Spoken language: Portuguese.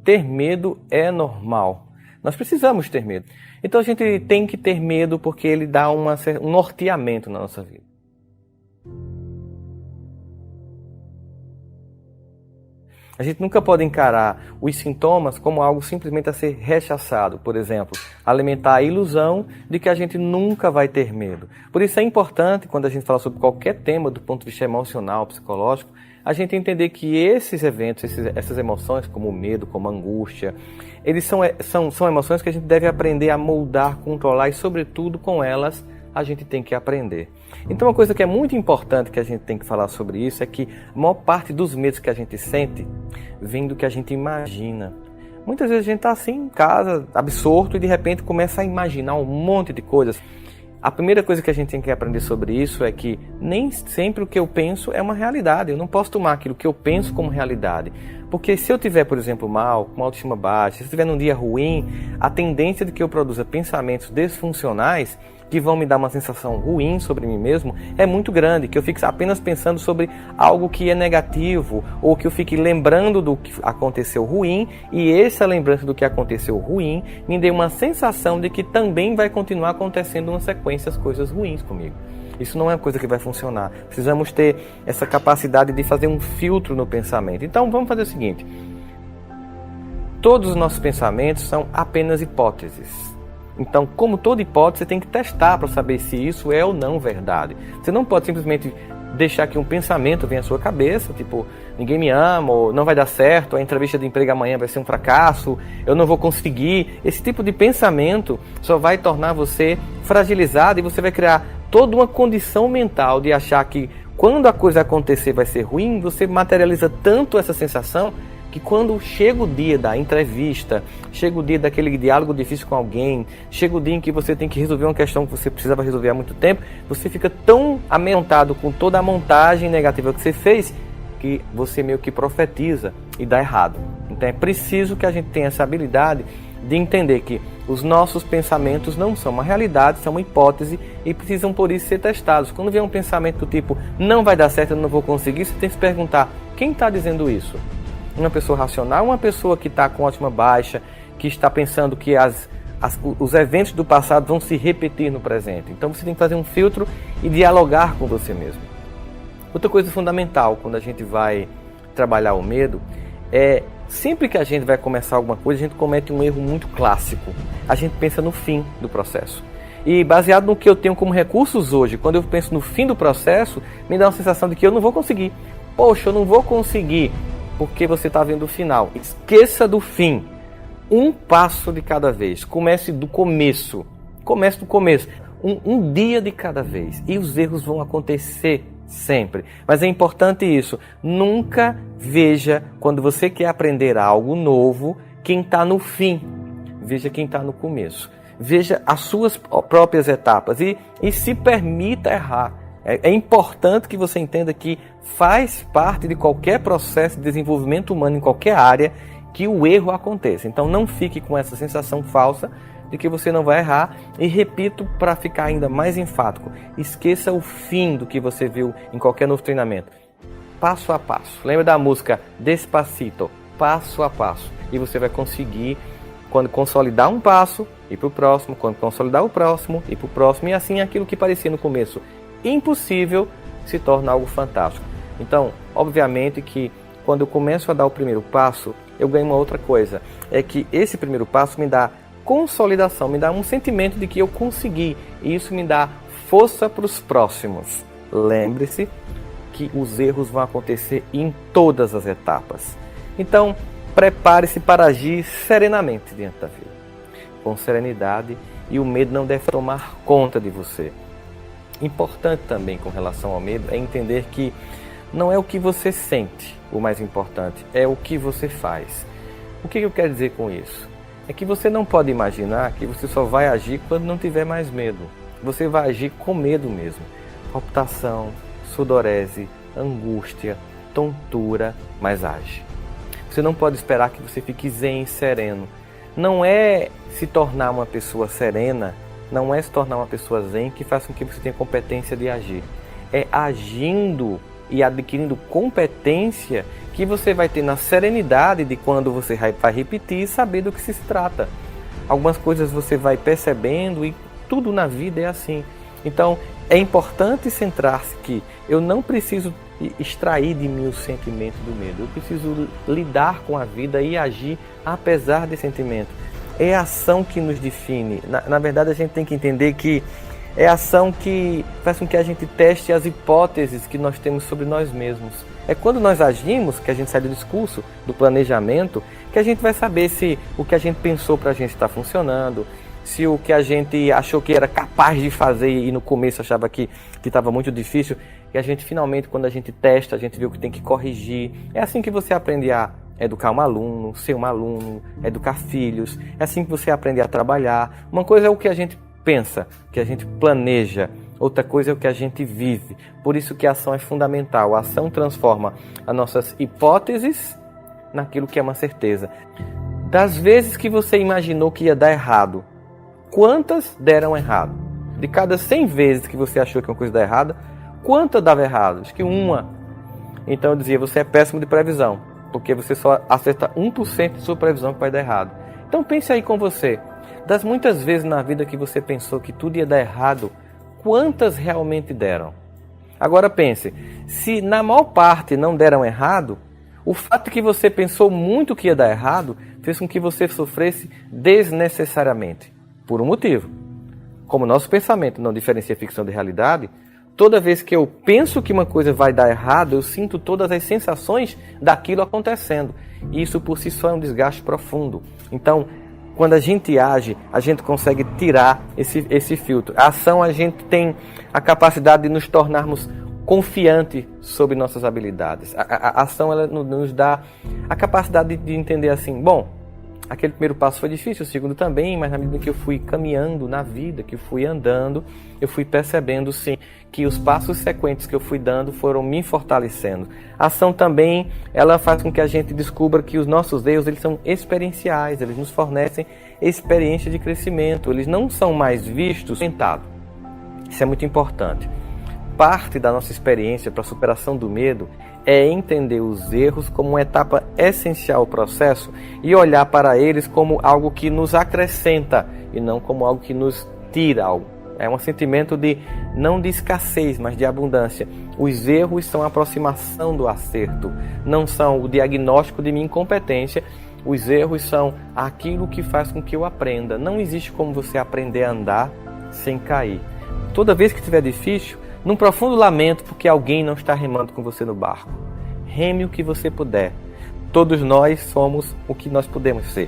ter medo é normal. Nós precisamos ter medo. Então a gente tem que ter medo porque ele dá um norteamento na nossa vida. A gente nunca pode encarar os sintomas como algo simplesmente a ser rechaçado. Por exemplo, alimentar a ilusão de que a gente nunca vai ter medo. Por isso é importante, quando a gente fala sobre qualquer tema do ponto de vista emocional, psicológico, a gente entender que esses eventos, essas emoções, como o medo, como a angústia, eles são emoções que a gente deve aprender a moldar, controlar e, sobretudo, com elas, a gente tem que aprender. Então, uma coisa que é muito importante que a gente tem que falar sobre isso é que a maior parte dos medos que a gente sente vem do que a gente imagina. Muitas vezes a gente está assim em casa, absorto, e de repente começa a imaginar um monte de coisas. A primeira coisa que a gente tem que aprender sobre isso é que nem sempre o que eu penso é uma realidade. Eu não posso tomar aquilo que eu penso como realidade. Porque se eu tiver, por exemplo, mal, com uma autoestima baixa, se eu estiver num dia ruim, a tendência de que eu produza pensamentos disfuncionais que vão me dar uma sensação ruim sobre mim mesmo é muito grande, que eu fique apenas pensando sobre algo que é negativo, ou que eu fique lembrando do que aconteceu ruim, e essa lembrança do que aconteceu ruim me dê uma sensação de que também vai continuar acontecendo uma sequência de coisas ruins comigo. Isso não é uma coisa que vai funcionar. Precisamos ter essa capacidade de fazer um filtro no pensamento. Então vamos fazer o seguinte: todos os nossos pensamentos são apenas hipóteses. Então, como toda hipótese, você tem que testar para saber se isso é ou não verdade. Você não pode simplesmente deixar que um pensamento venha à sua cabeça, tipo, ninguém me ama, ou não vai dar certo, a entrevista de emprego amanhã vai ser um fracasso, eu não vou conseguir. Esse tipo de pensamento só vai tornar você fragilizado e você vai criar toda uma condição mental de achar que quando a coisa acontecer vai ser ruim. Você materializa tanto essa sensação que quando chega o dia da entrevista, chega o dia daquele diálogo difícil com alguém, chega o dia em que você tem que resolver uma questão que você precisava resolver há muito tempo, você fica tão amedrontado com toda a montagem negativa que você fez, que você meio que profetiza e dá errado. Então é preciso que a gente tenha essa habilidade de entender que os nossos pensamentos não são uma realidade, são uma hipótese e precisam por isso ser testados. Quando vem um pensamento do tipo, não vai dar certo, eu não vou conseguir, você tem que se perguntar, quem está dizendo isso? Uma pessoa racional, uma pessoa que está com autoestima baixa, que está pensando que os eventos do passado vão se repetir no presente. Então você tem que fazer um filtro e dialogar com você mesmo. Outra coisa fundamental quando a gente vai trabalhar o medo é, sempre que a gente vai começar alguma coisa, a gente comete um erro muito clássico. A gente pensa no fim do processo. E baseado no que eu tenho como recursos hoje, quando eu penso no fim do processo, me dá uma sensação de que eu não vou conseguir. Poxa, eu não vou conseguir. Porque você está vendo o final. Esqueça do fim. Um passo de cada vez. Comece do começo. Comece do começo. Um dia de cada vez. E os erros vão acontecer sempre. Mas é importante isso. Nunca veja, quando você quer aprender algo novo, quem está no fim. Veja quem está no começo. Veja as suas próprias etapas. E se permita errar. É importante que você entenda que faz parte de qualquer processo de desenvolvimento humano em qualquer área que o erro aconteça. Então não fique com essa sensação falsa de que você não vai errar. E repito para ficar ainda mais enfático, esqueça o fim do que você viu em qualquer novo treinamento. Passo a passo. Lembra da música Despacito? Passo a passo. E você vai conseguir, quando consolidar um passo, ir para o próximo. Quando consolidar o próximo, ir para o próximo. E assim aquilo que parecia no começo impossível se torna algo fantástico. Então, obviamente que quando eu começo a dar o primeiro passo, eu ganho uma outra coisa. É que esse primeiro passo me dá consolidação, me dá um sentimento de que eu consegui. E isso me dá força para os próximos. Lembre-se que os erros vão acontecer em todas as etapas. Então, prepare-se para agir serenamente diante da vida. Com serenidade, e o medo não deve tomar conta de você. Importante também com relação ao medo é entender que não é o que você sente o mais importante, é o que você faz. O que eu quero dizer com isso? É que você não pode imaginar que você só vai agir quando não tiver mais medo. Você vai agir com medo mesmo. Palpitação, sudorese, angústia, tontura, mas age. Você não pode esperar que você fique zen e sereno. Não é se tornar uma pessoa serena, não é se tornar uma pessoa zen que faz com que você tenha competência de agir. É agindo e adquirindo competência que você vai ter na serenidade de quando você vai repetir e saber do que se trata. Algumas coisas você vai percebendo e tudo na vida é assim. Então é importante centrar-se que eu não preciso extrair de mim o sentimento do medo. Eu preciso lidar com a vida e agir apesar desse sentimento. É a ação que nos define. Na verdade, a gente tem que entender que é a ação que faz com que a gente teste as hipóteses que nós temos sobre nós mesmos. É quando nós agimos, que a gente sai do discurso, do planejamento, que a gente vai saber se o que a gente pensou para a gente está funcionando, se o que a gente achou que era capaz de fazer e no começo achava que estava muito difícil, e a gente finalmente, quando a gente testa, a gente vê o que tem que corrigir. É assim que você aprende a educar um aluno, ser um aluno, educar filhos. É assim que você aprende a trabalhar. Uma coisa é o que a gente pensa, que a gente planeja. Outra coisa é o que a gente vive. Por isso que a ação é fundamental. A ação transforma as nossas hipóteses naquilo que é uma certeza. Das vezes que você imaginou que ia dar errado, quantas deram errado? De cada 100 vezes que você achou que uma coisa dá errada, quantas dava errado? Acho que uma. Então eu dizia, você é péssimo de previsão, porque você só acerta 1% de sua previsão que vai dar errado. Então pense aí com você. Das muitas vezes na vida que você pensou que tudo ia dar errado, quantas realmente deram? Agora pense, se na maior parte não deram errado, o fato que você pensou muito que ia dar errado fez com que você sofresse desnecessariamente, por um motivo. Como nosso pensamento não diferencia ficção de realidade, toda vez que eu penso que uma coisa vai dar errado, eu sinto todas as sensações daquilo acontecendo. E isso por si só é um desgaste profundo. Então, quando a gente age, a gente consegue tirar esse filtro. A ação, a gente tem a capacidade de nos tornarmos confiantes sobre nossas habilidades. A ação, ela nos dá a capacidade de entender assim, bom, aquele primeiro passo foi difícil, o segundo também, mas na medida que eu fui caminhando na vida, que eu fui andando, eu fui percebendo sim que os passos sequentes que eu fui dando foram me fortalecendo. A ação também, ela faz com que a gente descubra que os nossos erros, eles são experienciais, eles nos fornecem experiência de crescimento, eles não são mais vistos sentados. Isso é muito importante. Parte da nossa experiência para a superação do medo é entender os erros como uma etapa essencial ao processo e olhar para eles como algo que nos acrescenta e não como algo que nos tira algo. É um sentimento não de escassez, mas de abundância. Os erros são a aproximação do acerto, não são o diagnóstico de minha incompetência. Os erros são aquilo que faz com que eu aprenda. Não existe como você aprender a andar sem cair. Toda vez que estiver difícil, num profundo lamento porque alguém não está remando com você no barco. Reme o que você puder. Todos nós somos o que nós podemos ser.